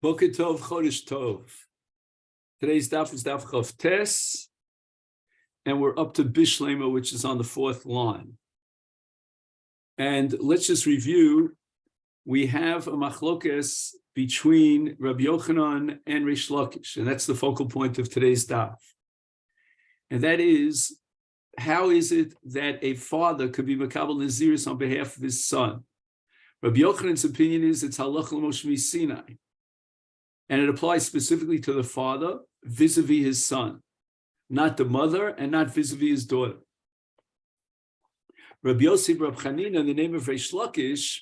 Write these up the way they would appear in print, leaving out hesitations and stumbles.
Boker Tov, Chodesh Tov. Today's daf is daf Chav Tes, and we're up to Bishlema, which is on the fourth line. And let's just review. We have a machlokes between Rabbi Yochanan and Reish Lakish, and that's the focal point of today's daf. And that is, how is it that a father could be makabel naziris on behalf of his son? Rabbi Yochanan's opinion is it's halach l'Moshe Sinai. And it applies specifically to the father vis-a-vis his son, not the mother and not vis-a-vis his daughter. Rabbi Yosef Rab Chanina, in the name of Reish Lakish,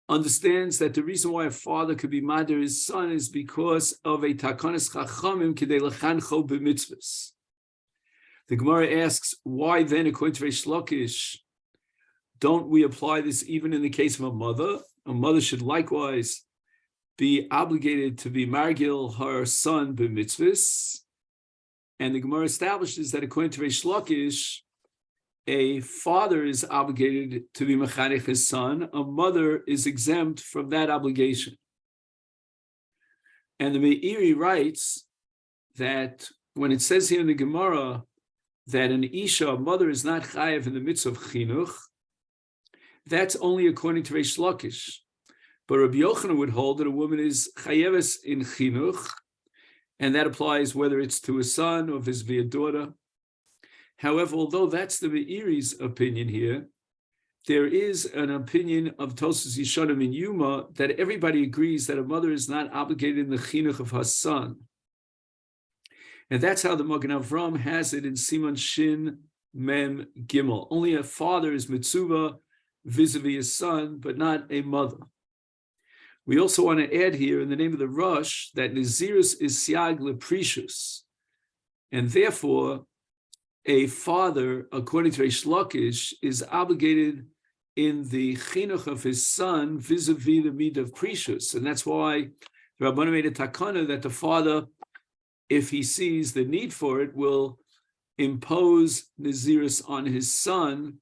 understands that the reason why a father could be mader his son is because of a takanas chachamim k'dei lechancho b'mitzvahs. The Gemara asks, why then, according to Reish Lakish, don't we apply this even in the case of a mother? A mother should likewise be obligated to be margil her son b'mitzvahs. And the Gemara establishes that according to Reish Lakish, a father is obligated to be mechanech his son, a mother is exempt from that obligation. And the Meiri writes that when it says here in the Gemara that an isha, a mother, is not chayev in the mitzvah of chinuch, that's only according to Reish Lakish. But Rabbi Yochanan would hold that a woman is chayeves in chinuch, and that applies whether it's to a son or vis-a-vis a daughter. However, although that's the Meiri's opinion here, there is an opinion of Tosfos Yeshanim in Yoma that everybody agrees that a mother is not obligated in the chinuch of her son. And that's how the Magen Avram has it in Siman Shin Mem Gimel. Only a father is mitzvah vis-a-vis his son, but not a mother. We also want to add here, in the name of the Rosh, that Nazirus is siag leprecious, and therefore a father, according to Reish Lakish, is obligated in the chinuch of his son vis-a-vis the midah of precious, and that's why the Rabbanan made a takana that the father, if he sees the need for it, will impose Nazirus on his son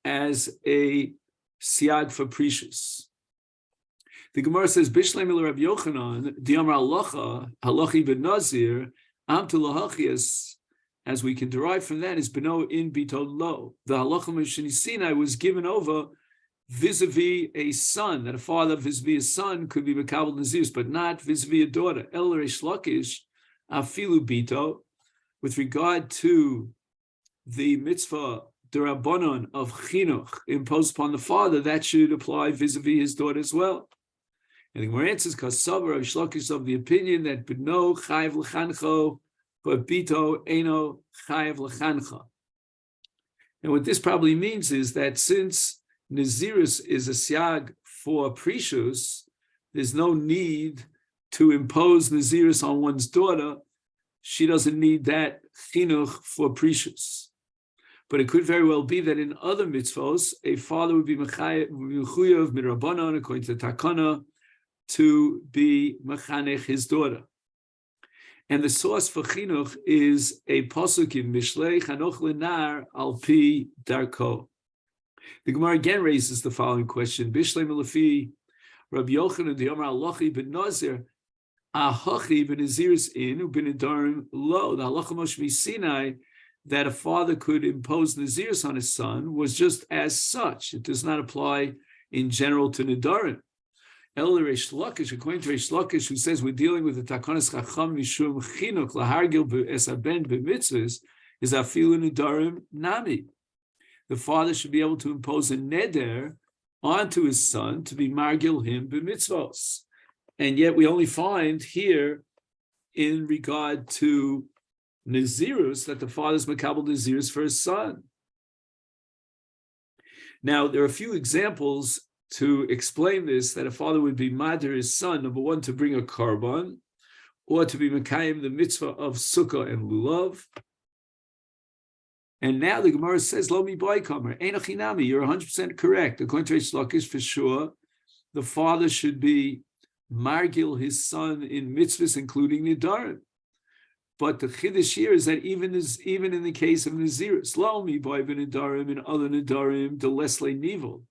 as a siag for precious. The Gemara says, Bishlem Rabbi Yochanan, Diamar Halacha, Halachi ben Nazir, Amtu Lahachias, as we can derive from that, is Beno in Bito Lo. The Halacha Meshini Sinai was given over vis-a-vis a son, that a father vis-a-vis a son could be Mekabel Nazirus, but not vis-a-vis a daughter. El Reish Lakish, Afilu Bito, with regard to the mitzvah D'Rabbanan of Chinuch imposed upon the father, that should apply vis-a-vis his daughter as well. And the Gemara answers, Kasav Reish Lakish of the opinion that B'no chayev l'chancho, but Bito eno chayev l'chancha. And what this probably means is that since Nazirus is a siag for precious, there's no need to impose Nazirus on one's daughter. She doesn't need that chinuch for precious. But it could very well be that in other mitzvos, a father would be mechuyev midrabanan, according to Takana, to be mechanech his daughter. And the source for chinuch is a pasuk in Mishlei, Chanoch lenar al pi darko. The Gemara again raises the following question: Bishlei lefi Rabbi Yochanan the Yomar Halachi ben Nazir, Ahachi ben Naziris in ben Nidarim lo. The Halacha Moshe Sinai that a father could impose Naziris on his son was just as such. It does not apply in general to Nidarim. El Reish Lakish, according to Reish Lakish, who says we're dealing with the Takanas Chacham Mishum Chinuch Lahargil Esaben B'mitzvahs, is Afilu Nidarim Nami. The father should be able to impose a neder onto his son to be margil him b'mitzvos. And yet we only find here, in regard to Nazirus, that the father's makabel Nazirus for his son. Now, there are a few examples to explain this, that a father would be mader his son, number one, to bring a korban, or to be mekayim the mitzvah of sukkah and lulav. And now the Gemara says, Lo mi boikamer, einachinami, you're 100% correct. According to Reish Lakish, for sure, the father should be margil his son in mitzvahs, including nidarim. But the chiddush here is that even in the case of Nazirus, Lo mi boy v'nidarim and other nidarim, the lesle nivel,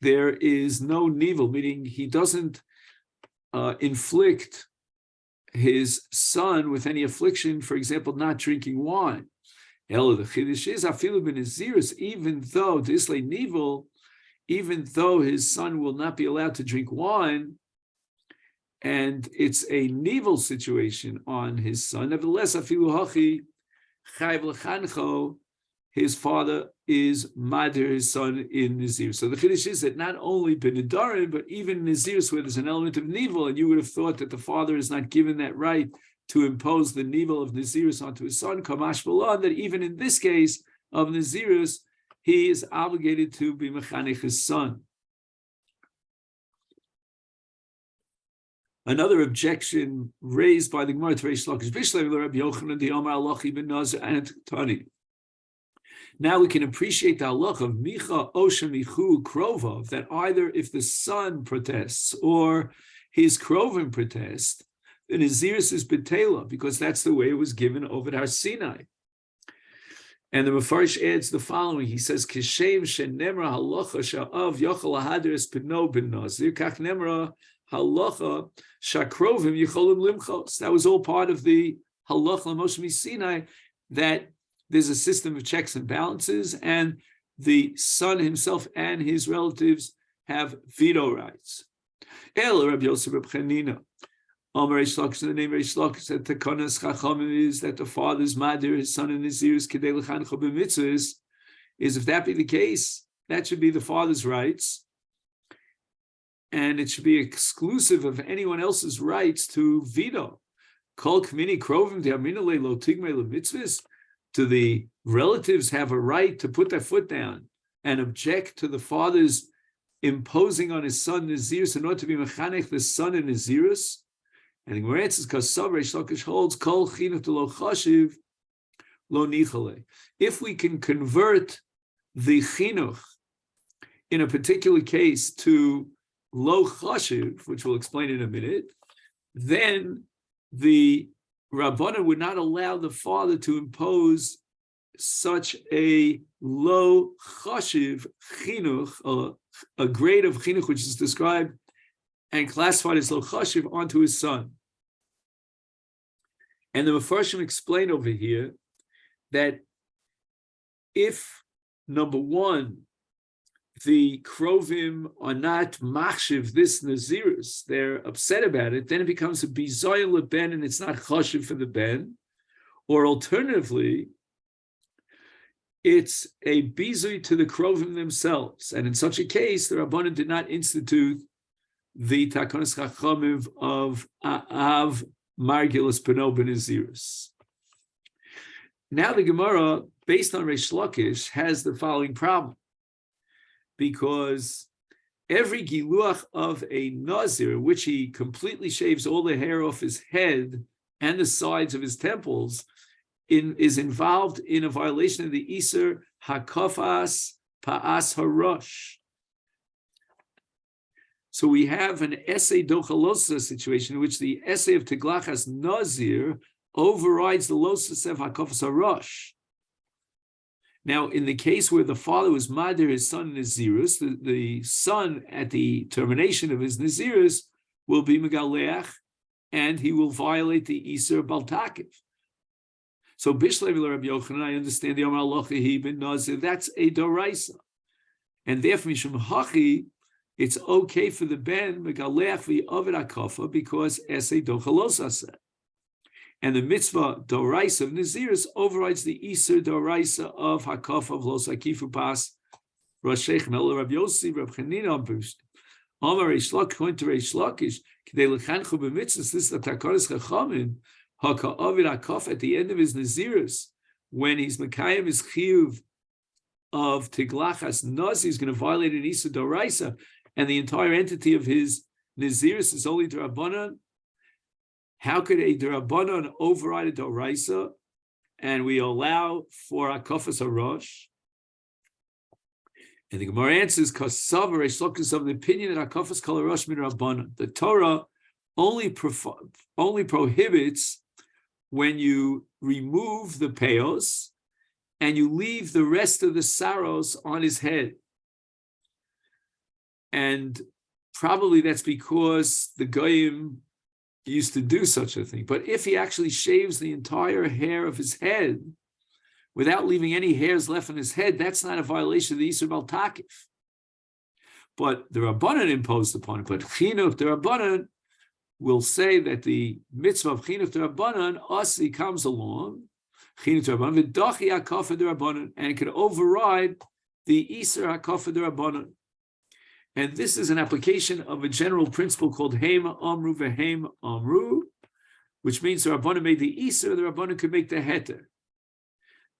there is no nivel, meaning he doesn't inflict his son with any affliction, for example, not drinking wine. The chiddush is afilu b'nazirus, even though his son will not be allowed to drink wine, and it's a nivel situation on his son. Nevertheless, afilu hachi chayv lechancho, his father is madir his son in Nazir. So the chiddush is that not only b'nedarim, but even in Naziris, where there's an element of nivel, and you would have thought that the father is not given that right to impose the nivel of Naziris onto his son, kamash v'lan, that even in this case of Naziris, he is obligated to be mechanech his son. Another objection raised by the Gemara to Reish Lakish, Bishlev Rabbi Yochanan the Omar Alochi ben Nazir and Tani. Now we can appreciate the halach of Micha Oshem Michu Krovov, that either if the son protests or his Krovim protest, the Naziris is Betela, because that's the way it was given over Har Sinai. And the Mefarish adds the following. He says, Kishem shenemra halacha sha'av yochel lahadris b'no ben Nazir, kach nemra halacha shakrovim yicholim limchos. That was all part of the halacha l'Moshe Misinai, that there's a system of checks and balances, and the son himself and his relatives have veto rights. El Rabbi Yosef Reb Chanina, Omer Reish Lakish, the name Reish Lakish, that Tekanas Chachamim is that the father's madir, his son and his Nazirus kedei lechancho b'mitzvahs, is if that be the case, that should be the father's rights, and it should be exclusive of anyone else's rights to veto. Kol k'mini krovim de'amina le lo tigmei lemitzvahs. Do the relatives have a right to put their foot down and object to the father's imposing on his son Nazirus in order to be mechanech the son in Nazirus? And the Gemara answers, because Reish Lakish holds kol chinuch de lo chashiv lo nichale. If we can convert the chinuch in a particular case to lo chashiv, which we'll explain in a minute, then the Rabbanan would not allow the father to impose such a low chashiv chinuch, a grade of chinuch which is described and classified as lo chashiv onto his son. And the Mefarshim explain over here that if, number one, the Krovim are not machshiv this Nazirus, they're upset about it, then it becomes a bizoyin leben and it's not chashiv for the ben. Or alternatively, it's a bizui to the Krovim themselves. And in such a case, the Rabbanan did not institute the Takonis Chachamim of Av Margilus Beno ben Nazirus. Now the Gemara, based on Reish Lakish, has the following problem. Because every giluach of a Nazir, which he completely shaves all the hair off his head and the sides of his temples, is involved in a violation of the Iser Hakofas Pa'as Harosh. So we have an essay dochalosa situation in which the essay of Teglachas Nazir overrides the losas of Hakofas Harosh. Now, in the case where the father was madir his son Nazirus, the son at the termination of his Nazirus will be megaleach, and he will violate the Iser Baltakiv. So Bishlev Rabbi Yochanan, I understand the Omar Alochi ben Nazir, that's a doraisa. And therefore, Mishum Hachi, it's okay for the ben megaleach v'yovid akafa because esay dochalosasa. And the mitzvah doraisa of Nazirus overrides the Iser doraisa of Hakaf of Los Akifu Pas Roshech Mel Rabbi Yossi Rabbi Chanina Ambush Amar Reish Lakish going to Reish Lakish K'dei Lechanchu b'mitzvahs. This is the Takaris Chachamim Haka'avid Hakaf at the end of his Nazirus when he's Mekayim his chiyuv of Tiglachas Nazir, he's going to violate an Iser doraisa, and the entire entity of his Nazirus is only D'Rabbanan. How could a D'Rabbanan override a Doraisa, and we allow for Hakofas Harosh? And the Gemara answers, because Savar Reish Lakish is of the opinion that Hakofas Kol Harosh min Rabbanan. The Torah only prohibits when you remove the peos and you leave the rest of the saros on his head. And probably that's because the goyim used to do such a thing. But if he actually shaves the entire hair of his head without leaving any hairs left on his head, that's not a violation of the Isur Bal Takif. But the Rabbanan imposed upon it. But Chinuch, the Rabbanan, will say that the mitzvah of Chinuch the Rabbanan, Asi, comes along, Chinuch the Rabbanan, V'dachi HaKafa the Rabbanan, and it can override the Isur HaKafa the Rabbanan. And this is an application of a general principle called Heim Amru V'Heim Amru, which means the Rabbanan made the Isur, the Rabbanan could make the Heter.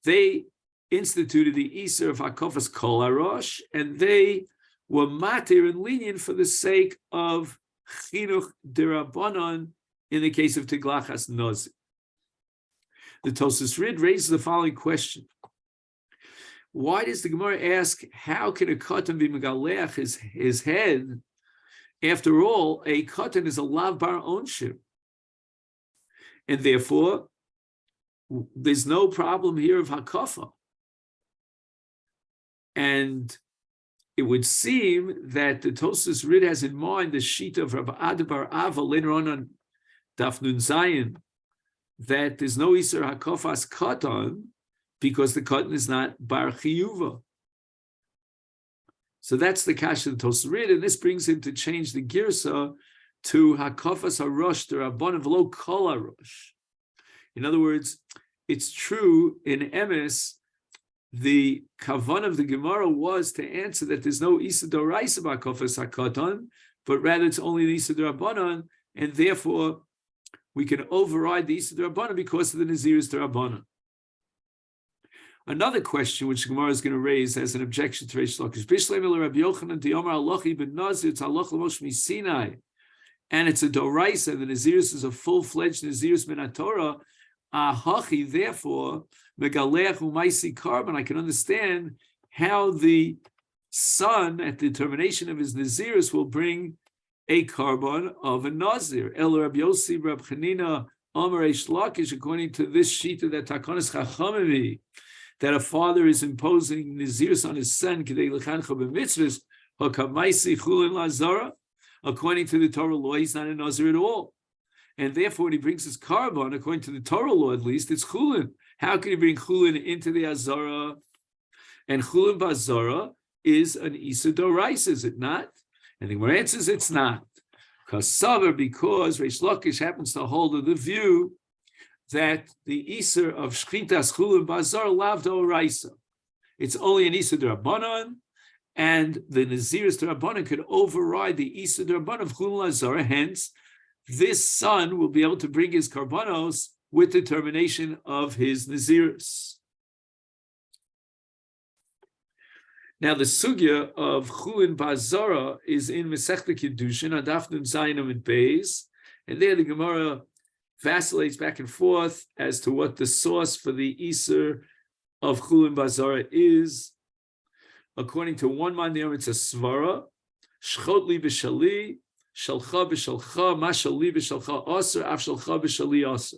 They instituted the Isur of HaKafas Kol HaRosh, and they were matir and lenient for the sake of Chinuch D'Rabbanan in the case of Tiglachas Nazir. The Tosfos Rid raises the following question. Why does the Gemara ask, how can a katan be megaleach his head? After all, a katan is a lav bar onshim. And therefore, there's no problem here of hakafa. And it would seem that the Tosfos Rid has in mind the sheet of Rabbi Ada bar Ava later on Daf Nun Zayin, that there's no Isur HaKafas Katan because the Katan is not Bar Chiyuva. So that's the Kasha of the Tosfos Rid, and this brings him to change the Girsa to HaKafas HaRosh, the Rabbanan V'lo Kol HaRosh. In other words, it's true in Emes, the kavan of the Gemara was to answer that there's no Isur D'Oraisa HaKafas HaKatan, but rather it's only an Isur D'Rabbanan, and therefore we can override the Isur D'Rabbanan because of the Nazir's D'Rabbanan. Another question which the Gemara is going to raise as an objection to Reish Lakish, Bishleim Rabbi Yochanan Diyomar Alochi ben Nazir, it's Aloch L'Moshe Misinai, and it's a D'Oraisa, the Nazirus is a full-fledged Nazirus min HaTorah, Ahachi, therefore, Megaleach Umaisi Carbon, I can understand how the son, at the termination of his Nazirus, will bring a carbon of a Nazir. El Rabbi Yossi, Rabbi Chanina, Amar Reish Lakish, according to this shita that Takanas Chachamim, that a father is imposing Nazirus on his son, K'dei L'chancha b'mitzvahs, Hakamaisi Chulin Lazara. According to the Torah law, he's not a Nazir at all. And therefore, when he brings his carbon, according to the Torah law at least, it's Chulin. How can he bring Chulin into the Azara? And Chulin B'Azara is an Isur D'Oraisa, is it not? And the Gemara answers it's not. Because Reish Lakish happens to hold of the view that the Isur of Shchitas Chulin B'Azara lav D'Oraisa. It's only an Isur D'Rabbanan, and the Nazirus D'Rabbanan could override the Isur D'Rabbanan of Chulin L'Azara. Hence, this son will be able to bring his karbanos with the termination of his Nazirus. Now, the sugya of Chulin B'Azara is in Masechet Kiddushin, Adaf Nun Zayin Amud Beis, and there the Gemara vacillates back and forth as to what the source for the Isur of Chulin B'Azara is. According to one man there, it's a svara, Shchot li b'shali, Shalcha b'shalcha, Mashali b'shalcha aser, Af shalcha b'shali aser.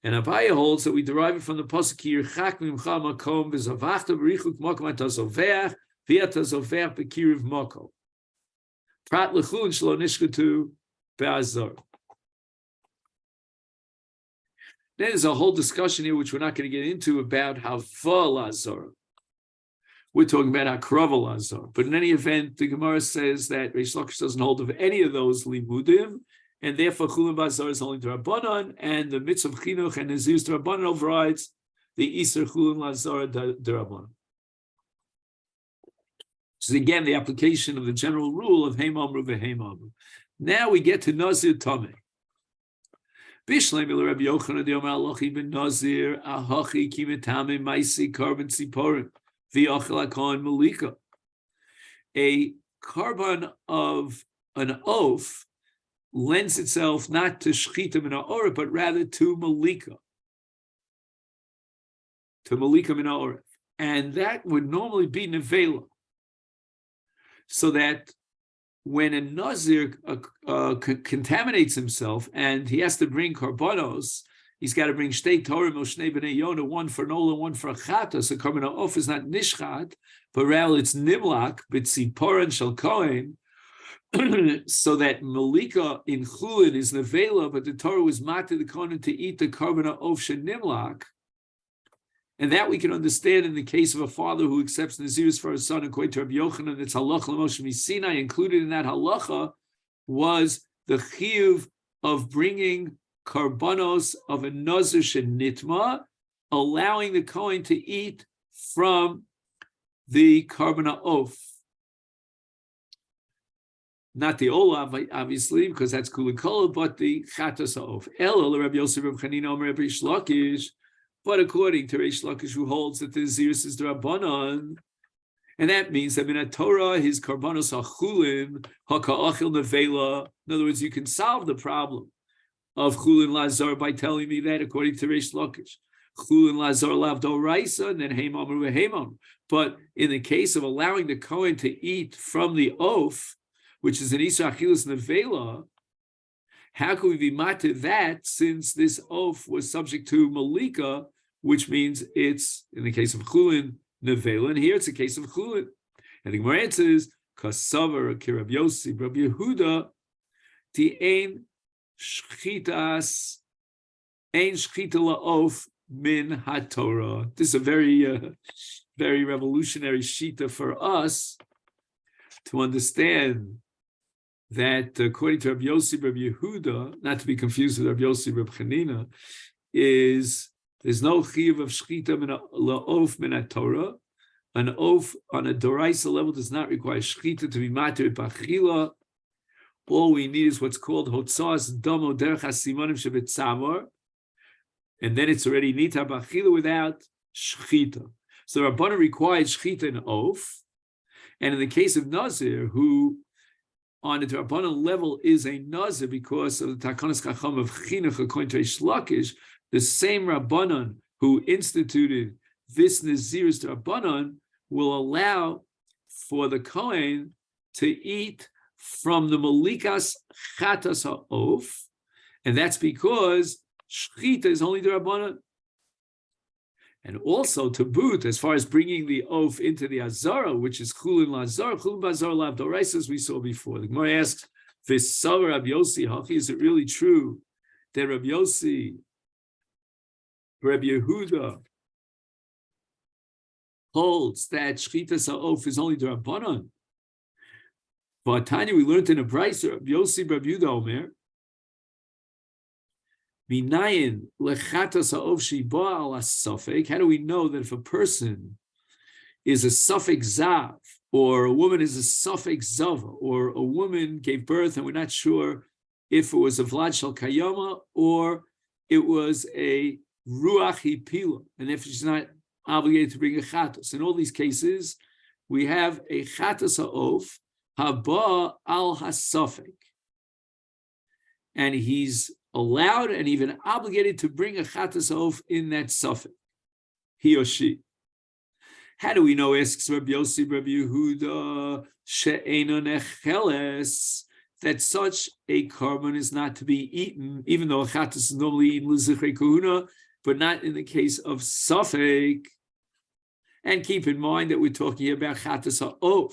And Abaye holds that we derive it from the pasuk Yirchak mimcha makom v'zavachta b'richuk makom atazoveach v'atazoveach b'kiriv makom. Prat l'chulin shlo nishkatu be'azar. Then there's a whole discussion here which we're not going to get into about Hava Lazar. We're talking about Akrava Lazar. But in any event, the Gemara says that Reish Lakish doesn't hold of any of those limudim, and therefore Chulin B'Azar is only D'Rabbanan, and the mitzvah of Chinuch and Nazirus D'Rabbanan overrides the Isur Chulin Lazar D'Rabbanan. Which is again the application of the general rule of Heim Amru V'Heim Amru. Now we get to Nazir Tameh. Bishleim el Rabbi Yochanan Diyomar Alochi ben Nazir Ahachi Kimetame Maisi Carbon Siporim V'Yachal HaKohen Malika. A carbon of an oaf lends itself not to Shchita min ha'oref, but rather to Malika. To Malika min ha'oref. And that would normally be Nevela. So that when a Nazir contaminates himself and he has to bring karbanos, he's got to bring shtei Torah or shnei b'nei Yonah, one for Nola, one for Chata. So carbon ha'of is not nishchat, but rather it's nimlak, b'tziporan shel kohen, so that Malika in Chulin is Nevela, but the Torah was matir the Kohen to eat the carbon of Shenimlak. And that we can understand in the case of a father who accepts Nazirus for his son, according to Rabbi Yochanan, it's halacha l'Moshe Misinai. Included in that halacha was the chiyuv of bringing karbanos of a Nazir shenitma, allowing the Kohen to eat from the carbon of. Not the olav, obviously, because that's kulikola, but the chatas of. Elo Rabbi Yosef Rabbi Chanina Rabbi Shlakish. But according to Reish Lakish, who holds that the Nazirus is the Rabbanon, and that means that in a Torah, his karbanos achulin, haka'achil nevela. In other words, you can solve the problem of chulin lazar by telling me that, according to Reish Lakish, chulin lazar lav doraisa, and then heimam or heimam. But in the case of allowing the Kohen to eat from the oaf, which is an Isra Achilas nevela, how can we be matir that since this oaf was subject to malika, which means it's, in the case of chulin, nevela, and here it's a case of chulin. And the Gemara answers, kasavar kirab Yossi, Rabbi Yehuda, ti ein shchitas, ein shchita la'of min haTorah. This is a very, very revolutionary shita for us to understand that according to Rabbi Yossi, Rabbi Yehuda, not to be confused with Rabbi Yossi, Rabbi Chanina, is there's no chiyuv of shchita la'of min haTorah. An oaf on a doraisa level does not require shchita to be matir b'achila. All we need is what's called hotzas damo derech hasimonim shebetzamor, and then it's already nita b'achila without shchita. So the Rabbanan required shchita in oaf, and in the case of Nazir, who on the Rabbanan level is a Nazir because of the Takanas Chacham of Chinuch according to Reish Lakish, the same Rabbanan who instituted this Nazirus Rabbanan will allow for the Kohen to eat from the Malikas Chatas HaOf, and that's because Shchita is only the Rabbanan. And also to boot, as far as bringing the oaf into the Azara, which is Chulin Lazar, Chulin Bazar Lav Dorais, as we saw before. The Gemara asks, V'savar Rabbi Yossi, Hachi, is it really true that Rabbi Yossi, Rabbi Yehuda, holds that Shchita Sa'of is only the Rabbanon? But Tanya, we learned in a Brisa, Rabbi Yossi, Rabbi Yehuda Omer, Minayin lechatas ha'ov sheba al asafek. How do we know that if a person is a safek zav, or a woman is a safek zava, or a woman gave birth and we're not sure if it was a vlad shel kayama or it was a ruach hipila, and if she's not obligated to bring a chatas? In all these cases, we have a chatas ha'ov haba al hasafek, and he's allowed and even obligated to bring a chatas oaf in that suffix, he or she. How do we know? Asks Rabbi Yossi, Rabbi Yehuda, she'ena necheles, that such a carbon is not to be eaten, even though a chatas is normally eaten l'zichrei kahuna, but not in the case of suffix. And keep in mind that we're talking about chatas ha'of.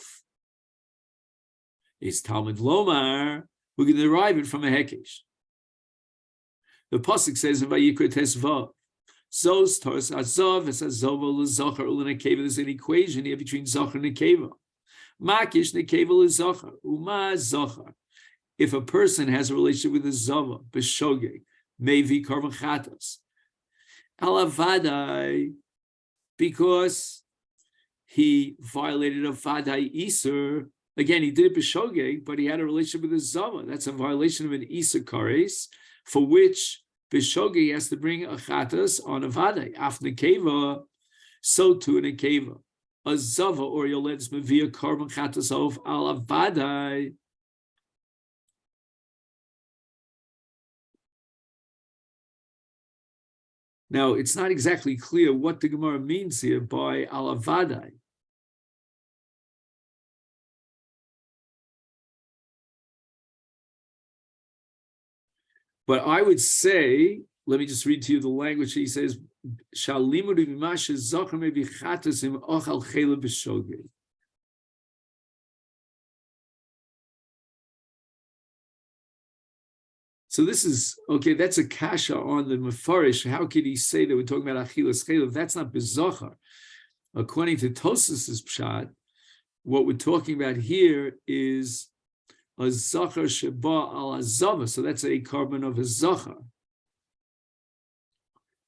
Is Talmud Lomar, we're going to derive it from a hekesh. The pasuk says in Vayikra Tesvav, Zos Tors Azav es Azova l'Zachar u'Nekeva. There's an equation here between Zachar and Nekeva. Makish Nekeva l'Zachar Uma Zachar. If a person has a relationship with a Zava, B'Shogeg, Mevi Karvan Chatas, Alavadai, because he violated a Vadai Iser. Again, he did it B'Shogeg, but he had a relationship with a Zava. That's a violation of an Iser Kares, for which B'Shogeg has to bring a chatas on a vadai. Af nekeva, so too a nekeva. A zava or yoled's mevia carbon chatas of ala vadai. Now, it's not exactly clear what the Gemara means here by ala vadai. But I would say, let me just read to you the language. He says, So this is, okay, that's a kasha on the Mefarish. How could he say that we're talking about Achilas Chaylev? That's not Bezochar. According to Tosas's Pshat, what we're talking about here is a Zachar Sheba al Azava. So that's a carbon of a Zachar.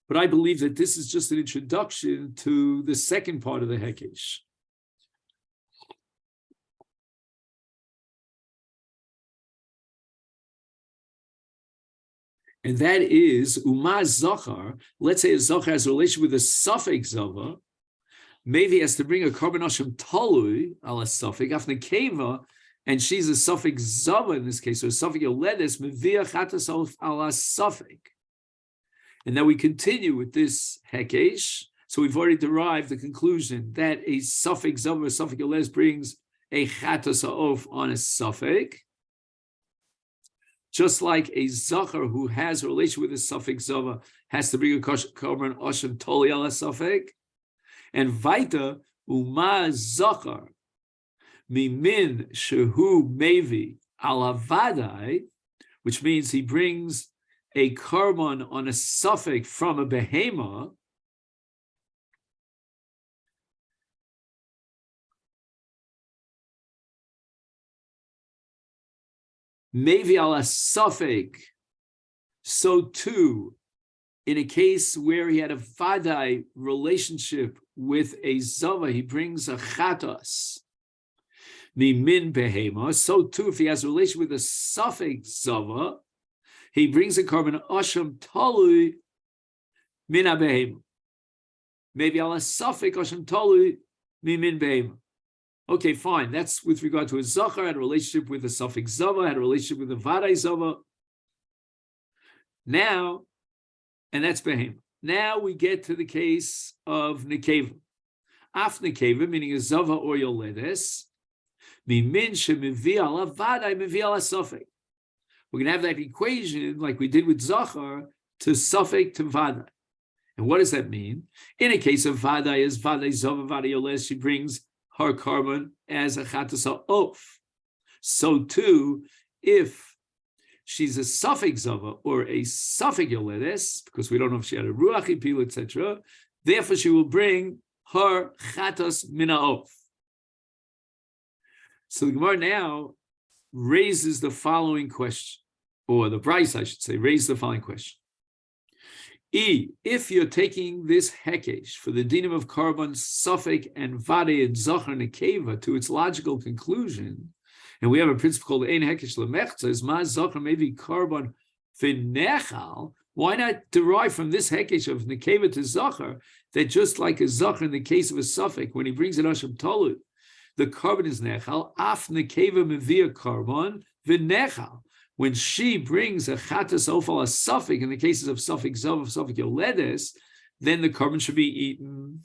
But I believe that this is just an introduction to the second part of the Hekesh. And that is, Uma Zachar, let's say a Zachar has a relation with a Safek Zava, maybe he has to bring a Karban Hashem Talui, ala Safek, after Keva, and she's a Safek Zava in this case, or a Safek Yoledes, Mevia Chatas ala Safek. And then we continue with this Hekesh. So we've already derived the conclusion that a Safek Zava or Safek Yoledes brings a Chatas Ha'of on a Safek. Just like a Zachar who has a relation with a Safek Zava has to bring a Karban Hashem Toli ala Safek. And Vaita, Uma Zachar, Mimin Shehu Mevi ala Vadai, which means he brings a Karban on a Safek from a Behema. Maybe ala Safek, so too, in a case where he had a Vadai relationship with a Zava, he brings a Chatas, Mimin Behema, so too, if he has a relation with a Safek Zava, he brings a Karban Asham Talui Min HaBehema. Maybe ala Safek Asham Talui Mimin Behema. Okay, fine. That's with regard to a Zachar, had a relationship with a Safek Zava, had a relationship with a Vadai Zava. Now, and that's Behema. Now we get to the case of Nekeva. Af Nekeva, meaning a Zava or Yoledes, Mimin Shemivi ala Vadai Mivi ala Safek. We're going to have that equation like we did with Zachar to Safek to Vadai. And what does that mean? In a case of Vadai, as Vadai Zava, Vadai Yoledes, she brings her carbon as a Chatas Ha'of. So too, if she's a Safek Zava or a Safek Yoledes, because we don't know if she had a Ruach Ipil, etc., therefore she will bring her Chatas Min HaOf. So the Gemara now raises the following question, or the Bryce, I should say, raises the following question. If you're taking this Hekesh for the dinim of Karban, Safek, and Vadei and Zachar Nekeva to its logical conclusion, and we have a principle called Ein Hekesh Lemechza, is Ma Zachar maybe Karban V'nechal, why not derive from this Hekesh of Nekeva to Zachar that just like a Zachar in the case of a Safek, when he brings an Hashem Talut, the Karban is Nechal, Af Nekeva Mevia Karban V'nechal. When she brings a Chatas Ofal a Safek, in the cases of Safek Zav, of Safek Yoledes, then the carbon should be eaten